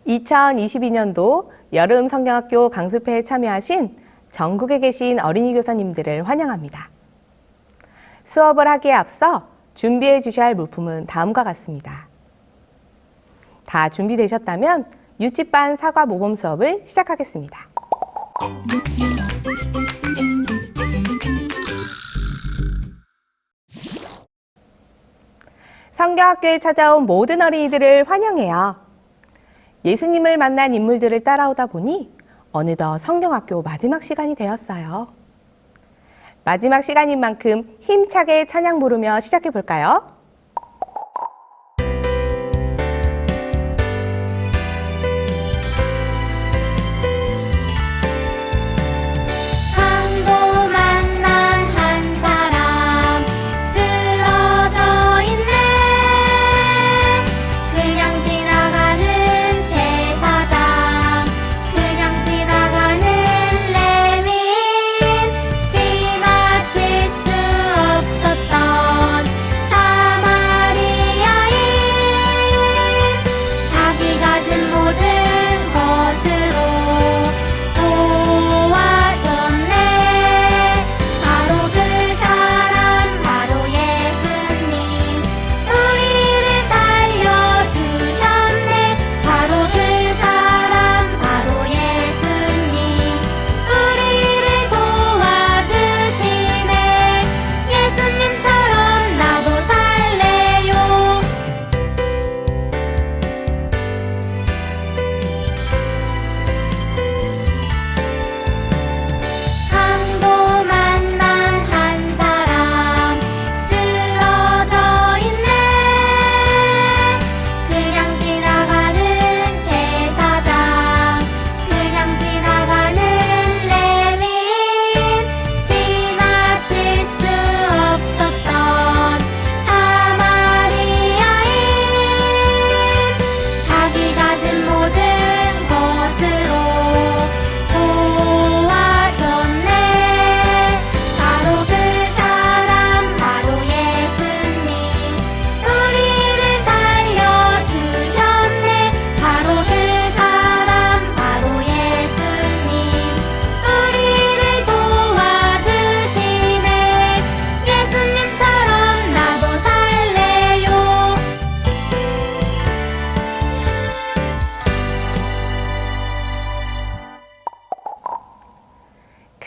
2022년도 여름 성경학교 강습회에 참여하신 전국에 계신 어린이 교사님들을 환영합니다. 수업을 하기에 앞서 준비해 주셔야 할 물품은 다음과 같습니다. 다 준비되셨다면 유치반 사과 모범 수업을 시작하겠습니다. 성경학교에 찾아온 모든 어린이들을 환영해요. 예수님을 만난 인물들을 따라오다 보니 어느덧 성경학교 마지막 시간이 되었어요. 마지막 시간인 만큼 힘차게 찬양 부르며 시작해 볼까요?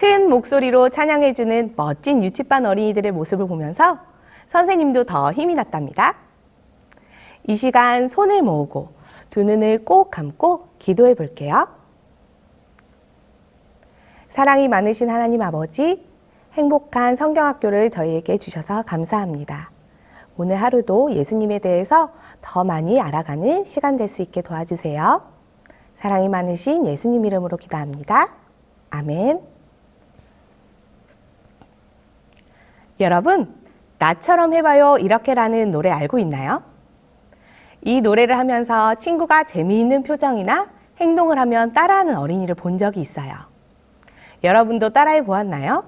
큰 목소리로 찬양해주는 멋진 유치반 어린이들의 모습을 보면서 선생님도 더 힘이 났답니다. 이 시간 손을 모으고 두 눈을 꼭 감고 기도해 볼게요. 사랑이 많으신 하나님 아버지, 행복한 성경학교를 저희에게 주셔서 감사합니다. 오늘 하루도 예수님에 대해서 더 많이 알아가는 시간 될 수 있게 도와주세요. 사랑이 많으신 예수님 이름으로 기도합니다. 아멘. 여러분, 나처럼 해봐요 이렇게라는 노래 알고 있나요? 이 노래를 하면서 친구가 재미있는 표정이나 행동을 하면 따라하는 어린이를 본 적이 있어요. 여러분도 따라해 보았나요?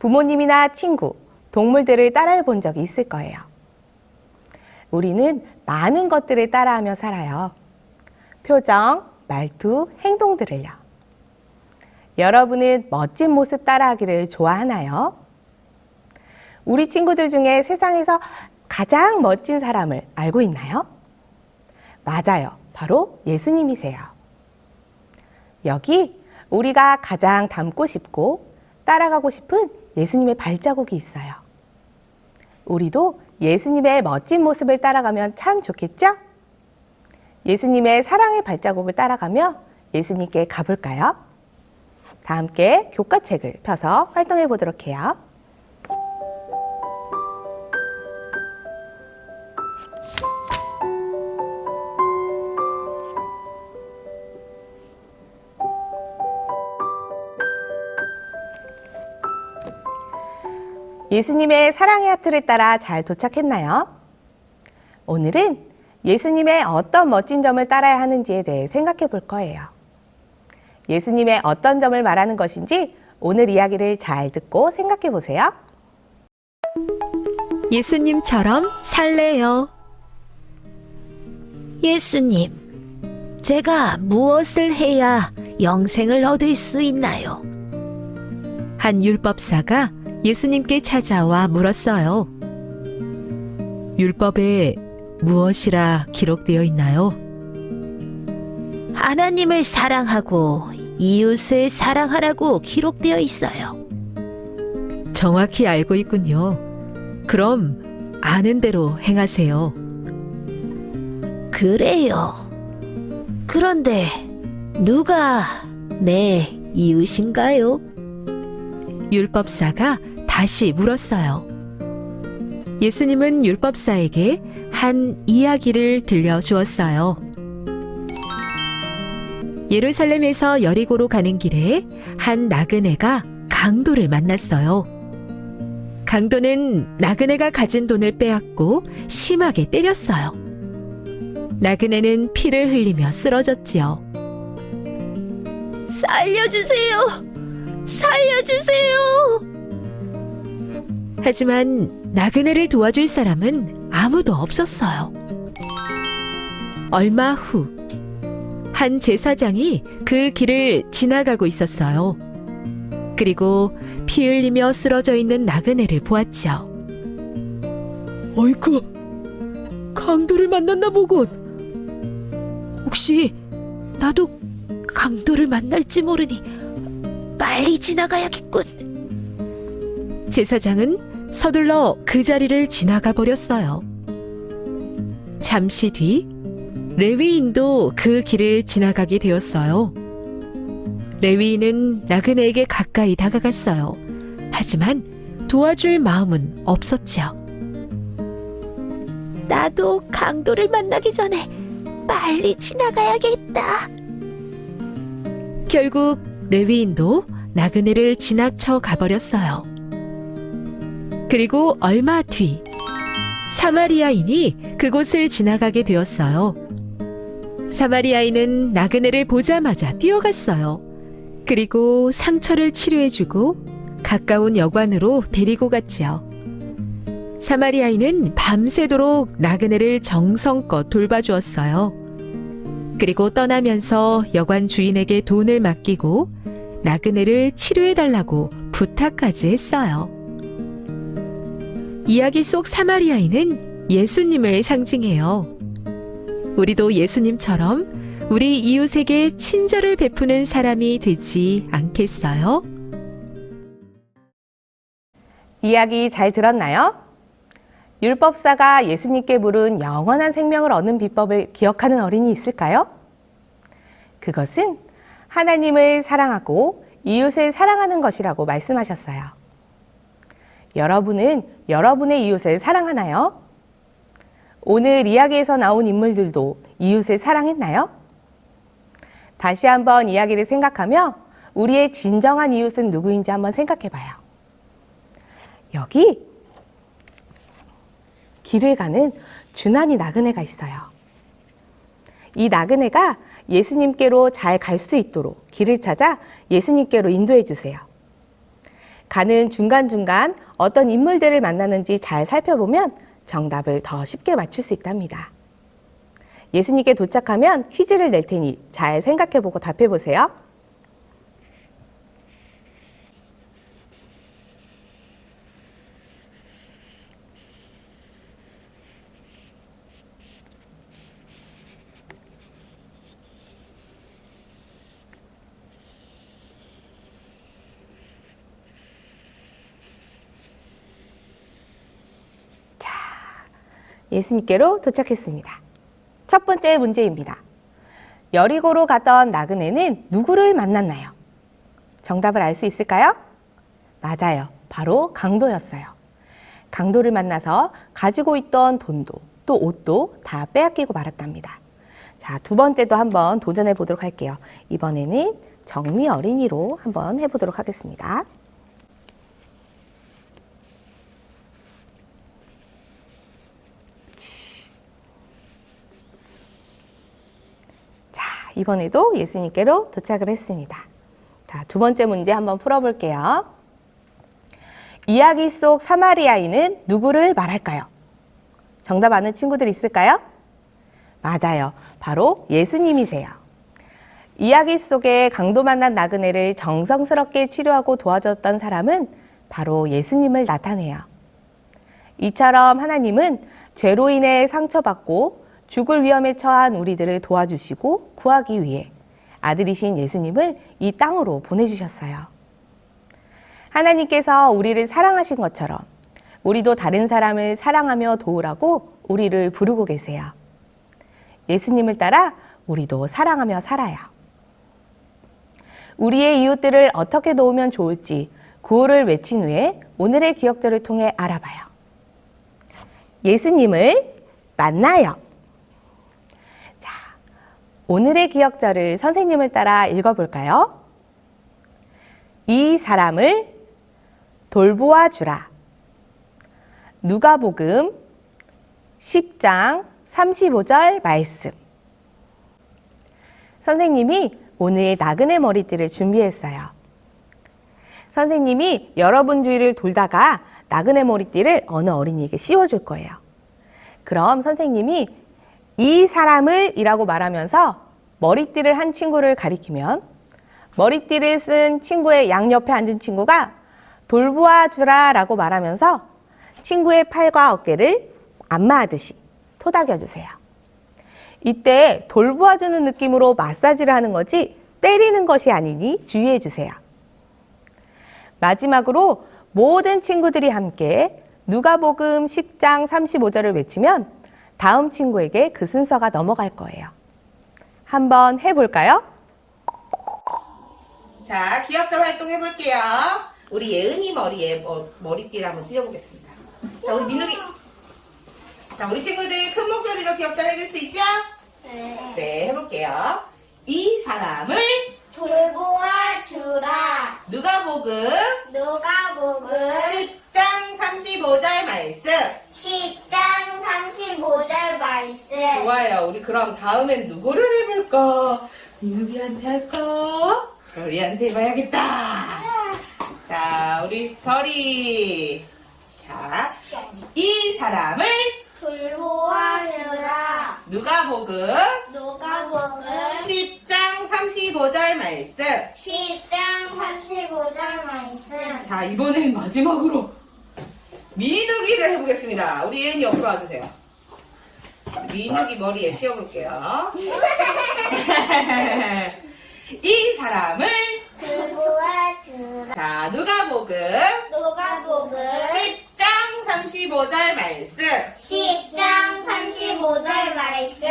부모님이나 친구, 동물들을 따라해 본 적이 있을 거예요. 우리는 많은 것들을 따라하며 살아요. 표정, 말투, 행동들을요. 여러분은 멋진 모습 따라하기를 좋아하나요? 우리 친구들 중에 세상에서 가장 멋진 사람을 알고 있나요? 맞아요. 바로 예수님이세요. 여기 우리가 가장 닮고 싶고 따라가고 싶은 예수님의 발자국이 있어요. 우리도 예수님의 멋진 모습을 따라가면 참 좋겠죠? 예수님의 사랑의 발자국을 따라가며 예수님께 가볼까요? 다 함께 교과책을 펴서 활동해 보도록 해요. 예수님의 사랑의 하트를 따라 잘 도착했나요? 오늘은 예수님의 어떤 멋진 점을 따라야 하는지에 대해 생각해 볼 거예요. 예수님의 어떤 점을 말하는 것인지 오늘 이야기를 잘 듣고 생각해 보세요. 예수님처럼 살래요. 예수님, 제가 무엇을 해야 영생을 얻을 수 있나요? 한 율법사가 예수님께 찾아와 물었어요. 율법에 무엇이라 기록되어 있나요? 하나님을 사랑하고 이웃을 사랑하라고 기록되어 있어요. 정확히 알고 있군요. 그럼 아는 대로 행하세요. 그래요. 그런데 누가 내 이웃인가요? 율법사가 다시 물었어요. 예수님은 율법사에게 한 이야기를 들려주었어요. 예루살렘에서 여리고로 가는 길에 한 나그네가 강도를 만났어요. 강도는 나그네가 가진 돈을 빼앗고 심하게 때렸어요. 나그네는 피를 흘리며 쓰러졌지요. 살려주세요! 살려주세요! 하지만 나그네를 도와줄 사람은 아무도 없었어요. 얼마 후, 한 제사장이 그 길을 지나가고 있었어요. 그리고 피 흘리며 쓰러져 있는 나그네를 보았죠. 어이구, 강도를 만났나 보군. 혹시 나도 강도를 만날지 모르니 빨리 지나가야겠군. 제사장은 서둘러 그 자리를 지나가 버렸어요. 잠시 뒤 레위인도 그 길을 지나가게 되었어요. 레위인은 나그네에게 가까이 다가갔어요. 하지만 도와줄 마음은 없었지요. 나도 강도를 만나기 전에 빨리 지나가야겠다. 결국 레위인도 나그네를 지나쳐 가버렸어요. 그리고 얼마 뒤 사마리아인이 그곳을 지나가게 되었어요. 사마리아인은 나그네를 보자마자 뛰어갔어요. 그리고 상처를 치료해주고 가까운 여관으로 데리고 갔지요. 사마리아인은 밤새도록 나그네를 정성껏 돌봐주었어요. 그리고 떠나면서 여관 주인에게 돈을 맡기고 나그네를 치료해달라고 부탁까지 했어요. 이야기 속 사마리아인은 예수님을 상징해요. 우리도 예수님처럼 우리 이웃에게 친절을 베푸는 사람이 되지 않겠어요? 이야기 잘 들었나요? 율법사가 예수님께 물은 영원한 생명을 얻는 비법을 기억하는 어린이 있을까요? 그것은 하나님을 사랑하고 이웃을 사랑하는 것이라고 말씀하셨어요. 여러분은 여러분의 이웃을 사랑하나요? 오늘 이야기에서 나온 인물들도 이웃을 사랑했나요? 다시 한번 이야기를 생각하며 우리의 진정한 이웃은 누구인지 한번 생각해 봐요. 여기 길을 가는 주난이 나그네가 있어요. 이 나그네가 예수님께로 잘 갈 수 있도록 길을 찾아 예수님께로 인도해 주세요. 가는 중간중간 어떤 인물들을 만나는지 잘 살펴보면 정답을 더 쉽게 맞출 수 있답니다. 예수님께 도착하면 퀴즈를 낼 테니 잘 생각해보고 답해보세요. 예수님께로 도착했습니다. 첫 번째 문제입니다. 여리고로 가던 나그네는 누구를 만났나요? 정답을 알 수 있을까요? 맞아요. 바로 강도였어요. 강도를 만나서 가지고 있던 돈도 또 옷도 다 빼앗기고 말았답니다. 자, 두 번째도 한번 도전해 보도록 할게요. 이번에는 정미 어린이로 한번 해보도록 하겠습니다. 이번에도 예수님께로 도착을 했습니다. 자, 두 번째 문제 한번 풀어볼게요. 이야기 속 사마리아인은 누구를 말할까요? 정답 아는 친구들 있을까요? 맞아요. 바로 예수님이세요. 이야기 속에 강도 만난 나그네를 정성스럽게 치료하고 도와줬던 사람은 바로 예수님을 나타내요. 이처럼 하나님은 죄로 인해 상처받고 죽을 위험에 처한 우리들을 도와주시고 구하기 위해 아들이신 예수님을 이 땅으로 보내주셨어요. 하나님께서 우리를 사랑하신 것처럼 우리도 다른 사람을 사랑하며 도우라고 우리를 부르고 계세요. 예수님을 따라 우리도 사랑하며 살아요. 우리의 이웃들을 어떻게 도우면 좋을지 구호를 외친 후에 오늘의 기억절을 통해 알아봐요. 예수님을 만나요. 자, 오늘의 기억절을 선생님을 따라 읽어볼까요? 이 사람을 돌보아 주라. 누가복음 10장 35절 말씀. 선생님이 오늘 나그네 머리띠를 준비했어요. 선생님이 여러분 주위를 돌다가 나그네 머리띠를 어느 어린이에게 씌워줄 거예요. 그럼 선생님이 이 사람을 이라고 말하면서 머리띠를 한 친구를 가리키면 머리띠를 쓴 친구의 양옆에 앉은 친구가 돌보아 주라 라고 말하면서 친구의 팔과 어깨를 안마하듯이 토닥여 주세요. 이때 돌보아주는 느낌으로 마사지를 하는 거지 때리는 것이 아니니 주의해 주세요. 마지막으로 모든 친구들이 함께 누가복음 10장 35절을 외치면 다음 친구에게 그 순서가 넘어갈 거예요. 한번 해볼까요? 자, 기억절 활동 해볼게요. 우리 예은이 머리에 머리띠를 한번 띄워보겠습니다. 자, 우리 민욱이. 자, 우리 친구들 큰 목소리로 기억절 해줄 수 있죠? 네. 네, 해볼게요. 이 사람을 돌보아 주라. 누가복음 누가복음 10장 35절 말씀. 10장 35절 말씀. 좋아요. 우리 그럼 다음엔 누구를 해볼까? 민욱이한테 할까? 별이한테 해봐야겠다. 자, 우리 별이. 자, 이 사람을 돌보아 주라. 누가복음 누가복음 10장 35절 말씀. 10장 35절 말씀. 자, 이번엔 마지막으로 민욱이를 해보겠습니다. 우리 예은이 옆으로 와주세요. 민욱이 머리에 씌워볼게요. 이 사람을 돌보아 주라. 자, 누가복음 누가복음 10장 35절 말씀. 10장 35절 말씀.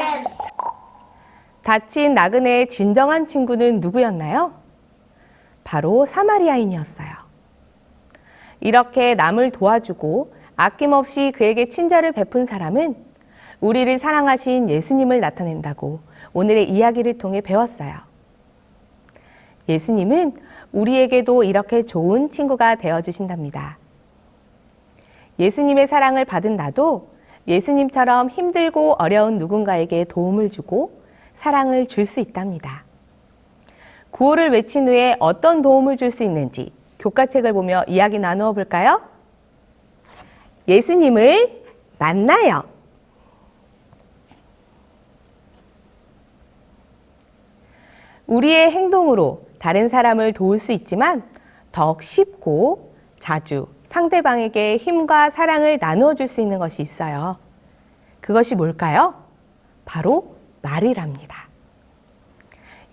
다친 나그네의 진정한 친구는 누구였나요? 바로 사마리아인이었어요. 이렇게 남을 도와주고 아낌없이 그에게 친절을 베푼 사람은 우리를 사랑하신 예수님을 나타낸다고 오늘의 이야기를 통해 배웠어요. 예수님은 우리에게도 이렇게 좋은 친구가 되어주신답니다. 예수님의 사랑을 받은 나도 예수님처럼 힘들고 어려운 누군가에게 도움을 주고 사랑을 줄 수 있답니다. 구호를 외친 후에 어떤 도움을 줄 수 있는지 교과책을 보며 이야기 나누어 볼까요? 예수님을 만나요. 우리의 행동으로 다른 사람을 도울 수 있지만 더욱 쉽고 자주 상대방에게 힘과 사랑을 나누어 줄 수 있는 것이 있어요. 그것이 뭘까요? 바로 말이랍니다.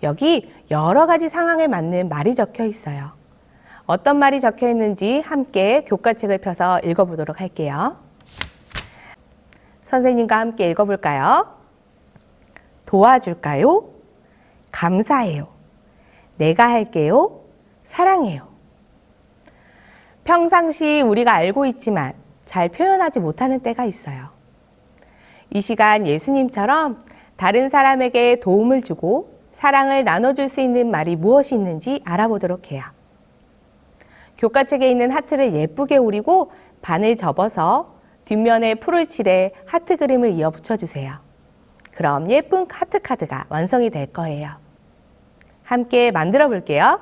여기 여러 가지 상황에 맞는 말이 적혀 있어요. 어떤 말이 적혀 있는지 함께 교과책을 펴서 읽어보도록 할게요. 선생님과 함께 읽어볼까요? 도와줄까요? 감사해요. 내가 할게요. 사랑해요. 평상시 우리가 알고 있지만 잘 표현하지 못하는 때가 있어요. 이 시간 예수님처럼 다른 사람에게 도움을 주고 사랑을 나눠줄 수 있는 말이 무엇이 있는지 알아보도록 해요. 교과책에 있는 하트를 예쁘게 오리고 반을 접어서 뒷면에 풀을 칠해 하트 그림을 이어 붙여주세요. 그럼 예쁜 하트 카드가 완성이 될 거예요. 함께 만들어 볼게요.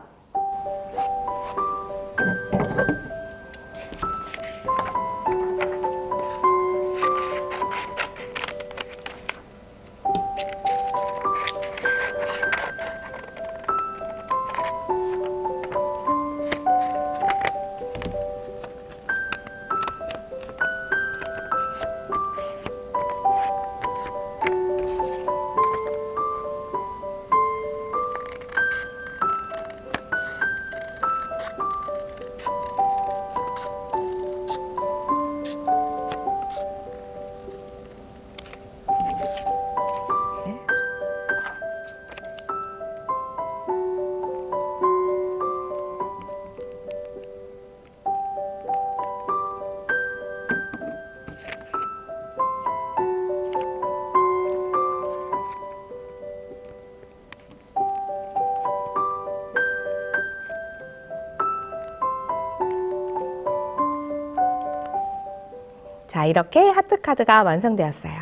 자, 이렇게 하트카드가 완성되었어요.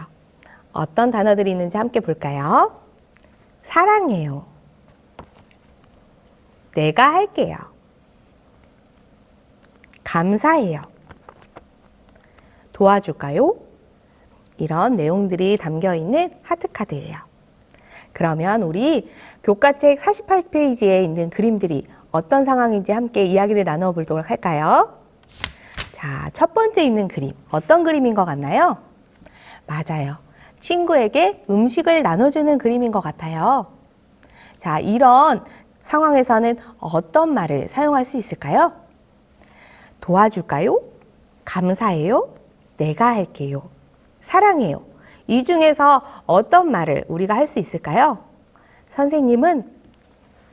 어떤 단어들이 있는지 함께 볼까요? 사랑해요. 내가 할게요. 감사해요. 도와줄까요? 이런 내용들이 담겨 있는 하트카드예요. 그러면 우리 교과책 48페이지에 있는 그림들이 어떤 상황인지 함께 이야기를 나눠 보도록 할까요? 자, 첫 번째 있는 그림, 어떤 그림인 것 같나요? 맞아요. 친구에게 음식을 나눠주는 그림인 것 같아요. 자, 이런 상황에서는 어떤 말을 사용할 수 있을까요? 도와줄까요? 감사해요? 내가 할게요. 사랑해요. 이 중에서 어떤 말을 우리가 할 수 있을까요? 선생님은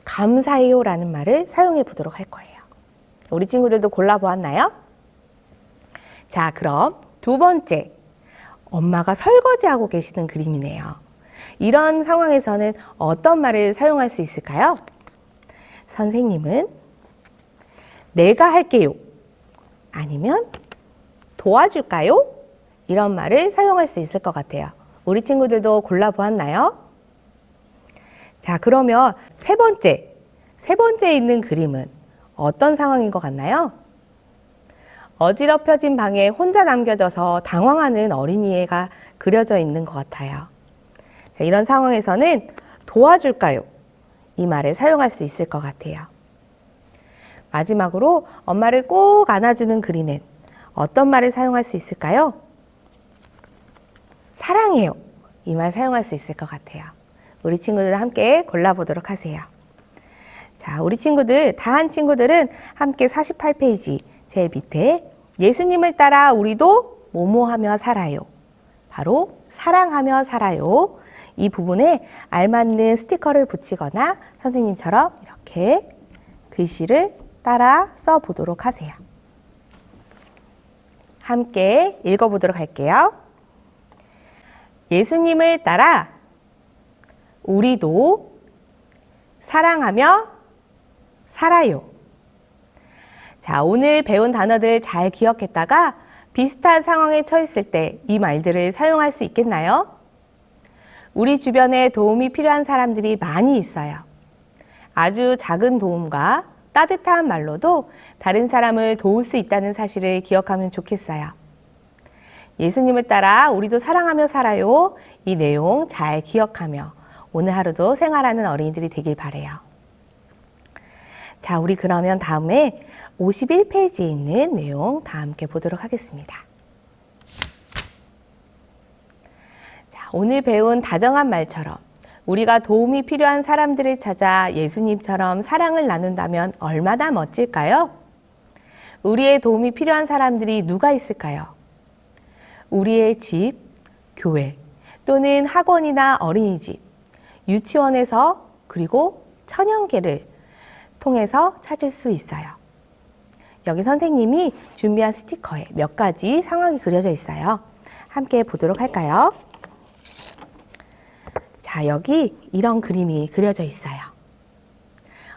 감사해요 라는 말을 사용해 보도록 할 거예요. 우리 친구들도 골라보았나요? 자, 그럼 두 번째. 엄마가 설거지하고 계시는 그림이네요. 이런 상황에서는 어떤 말을 사용할 수 있을까요? 선생님은 내가 할게요. 아니면 도와줄까요? 이런 말을 사용할 수 있을 것 같아요. 우리 친구들도 골라보았나요? 자, 그러면 세 번째 있는 그림은 어떤 상황인 것 같나요? 어지럽혀진 방에 혼자 남겨져서 당황하는 어린이가 그려져 있는 것 같아요. 자, 이런 상황에서는 도와줄까요? 이 말을 사용할 수 있을 것 같아요. 마지막으로 엄마를 꼭 안아주는 그림엔 어떤 말을 사용할 수 있을까요? 사랑해요. 이 말 사용할 수 있을 것 같아요. 우리 친구들 함께 골라보도록 하세요. 자, 우리 친구들, 다 한 친구들은 함께 48페이지 제일 밑에 예수님을 따라 우리도 뭐뭐하며 살아요. 바로 사랑하며 살아요. 이 부분에 알맞는 스티커를 붙이거나 선생님처럼 이렇게 글씨를 따라 써보도록 하세요. 함께 읽어보도록 할게요. 예수님을 따라 우리도 사랑하며 살아요. 자, 오늘 배운 단어들 잘 기억했다가 비슷한 상황에 처했을 때 이 말들을 사용할 수 있겠나요? 우리 주변에 도움이 필요한 사람들이 많이 있어요. 아주 작은 도움과 따뜻한 말로도 다른 사람을 도울 수 있다는 사실을 기억하면 좋겠어요. 예수님을 따라 우리도 사랑하며 살아요. 이 내용 잘 기억하며 오늘 하루도 생활하는 어린이들이 되길 바라요. 자, 우리 그러면 다음에 51페이지에 있는 내용 다 함께 보도록 하겠습니다. 자, 오늘 배운 다정한 말처럼 우리가 도움이 필요한 사람들을 찾아 예수님처럼 사랑을 나눈다면 얼마나 멋질까요? 우리의 도움이 필요한 사람들이 누가 있을까요? 우리의 집, 교회, 또는 학원이나 어린이집, 유치원에서 그리고 천연계를 통해서 찾을 수 있어요. 여기 선생님이 준비한 스티커에 몇 가지 상황이 그려져 있어요. 함께 보도록 할까요? 자, 여기 이런 그림이 그려져 있어요.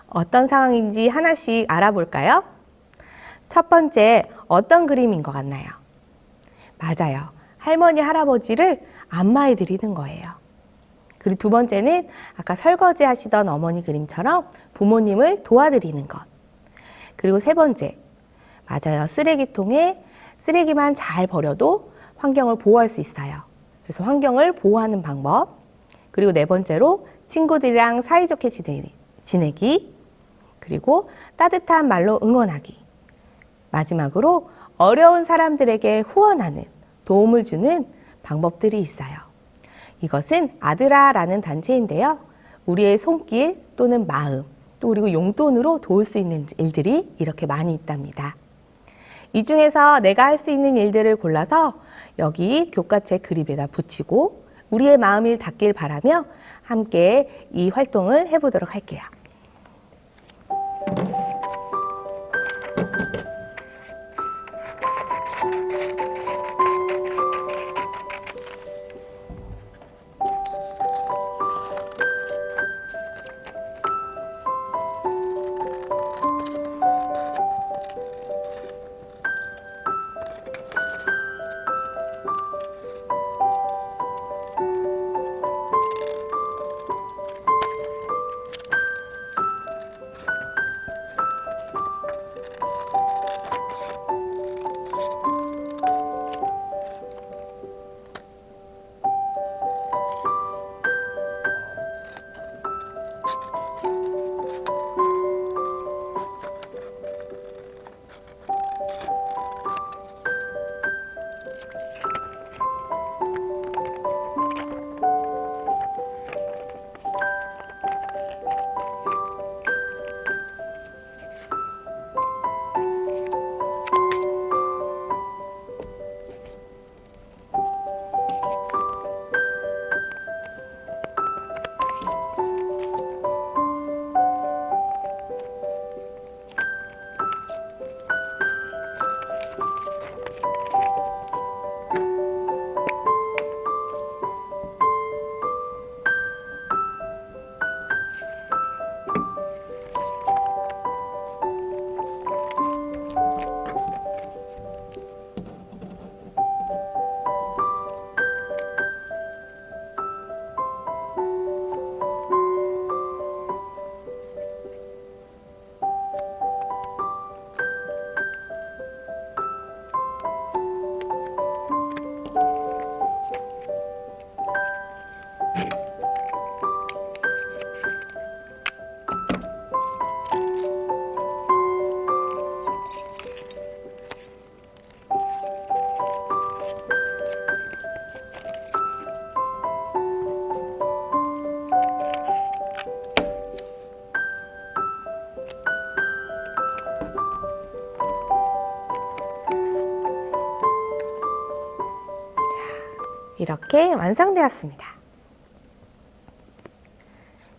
어떤 상황인지 하나씩 알아볼까요? 첫 번째, 어떤 그림인 것 같나요? 맞아요. 할머니, 할아버지를 안마해 드리는 거예요. 그리고 두 번째는 아까 설거지 하시던 어머니 그림처럼 부모님을 도와드리는 것. 그리고 세 번째, 맞아요. 쓰레기통에 쓰레기만 잘 버려도 환경을 보호할 수 있어요. 그래서 환경을 보호하는 방법. 그리고 네 번째로 친구들이랑 사이좋게 지내기. 그리고 따뜻한 말로 응원하기. 마지막으로 어려운 사람들에게 후원하는, 도움을 주는 방법들이 있어요. 이것은 아드라라는 단체인데요. 우리의 손길 또는 마음, 또 그리고 용돈으로 도울 수 있는 일들이 이렇게 많이 있답니다. 이 중에서 내가 할 수 있는 일들을 골라서 여기 교과책 그림에다 붙이고 우리의 마음이 닿길 바라며 함께 이 활동을 해보도록 할게요. 이렇게 완성되었습니다.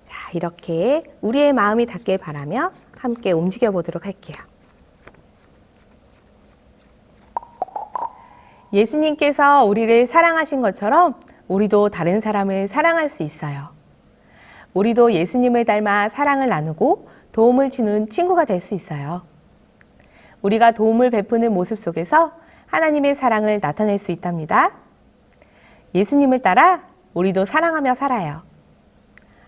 자, 이렇게 우리의 마음이 닿길 바라며 함께 움직여 보도록 할게요. 예수님께서 우리를 사랑하신 것처럼 우리도 다른 사람을 사랑할 수 있어요. 우리도 예수님을 닮아 사랑을 나누고 도움을 주는 친구가 될 수 있어요. 우리가 도움을 베푸는 모습 속에서 하나님의 사랑을 나타낼 수 있답니다. 예수님을 따라 우리도 사랑하며 살아요.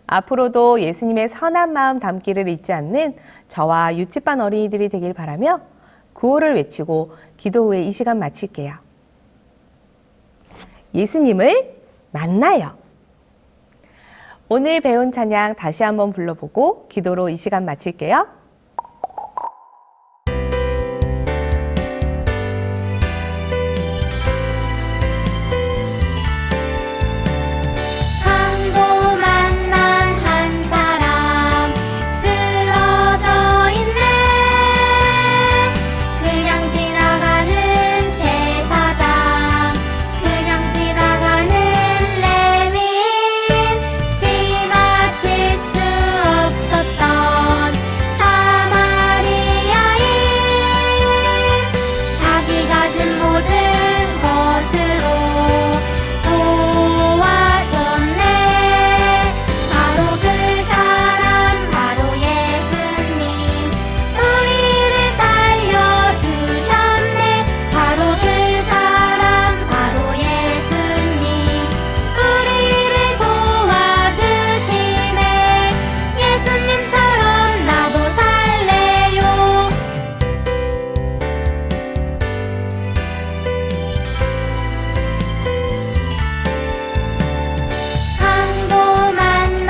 앞으로도 예수님의 선한 마음 담기를 잊지 않는 저와 유치반 어린이들이 되길 바라며 구호를 외치고 기도 후에 이 시간 마칠게요. 예수님을 만나요. 오늘 배운 찬양 다시 한번 불러보고 기도로 이 시간 마칠게요. 강도 만난 한 사람 쓰러져 있네. 그냥 지나가는 제사장, 그냥 지나가는 레위인, 지나칠 수 없었던 사마리아인. 자기 가진 모든 것으로 도와줬네. 바로 그 사람, 바로 예수님, 우리를 살려주셨네. 바로 그 사람, 바로 예수님, 우리를 도와주시네. 예수님처럼 나도 살래요. 강도 만난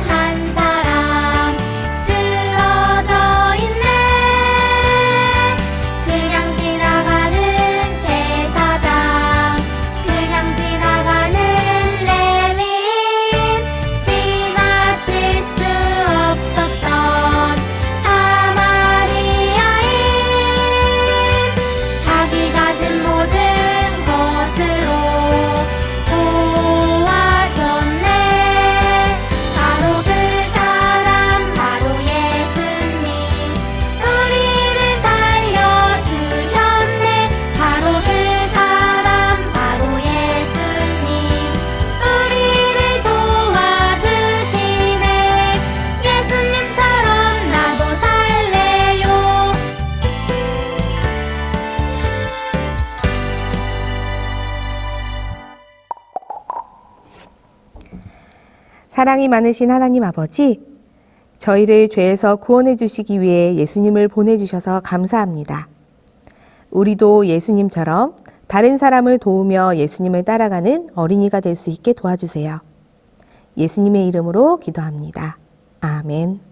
한 사람 쓰러져 있네. 그냥 지나가는 제사장, 그냥 지나가는 레위인, 지나칠 수 없었던 사마리아인. 자기 가진 모든 것으로 도와줬네. 바로 그 사람, 바로 예수님, 우리를 살려주셨네. 바로 그 사람, 바로 예수님, 우리를 도와주시네. 예수님처럼 나도 살래요. 사랑이 많으신 하나님 아버지, 저희를 죄에서 구원해 주시기 위해 예수님을 보내주셔서 감사합니다. 우리도 예수님처럼 다른 사람을 도우며 예수님을 따라가는 어린이가 될 수 있게 도와주세요. 예수님의 이름으로 기도합니다. 아멘.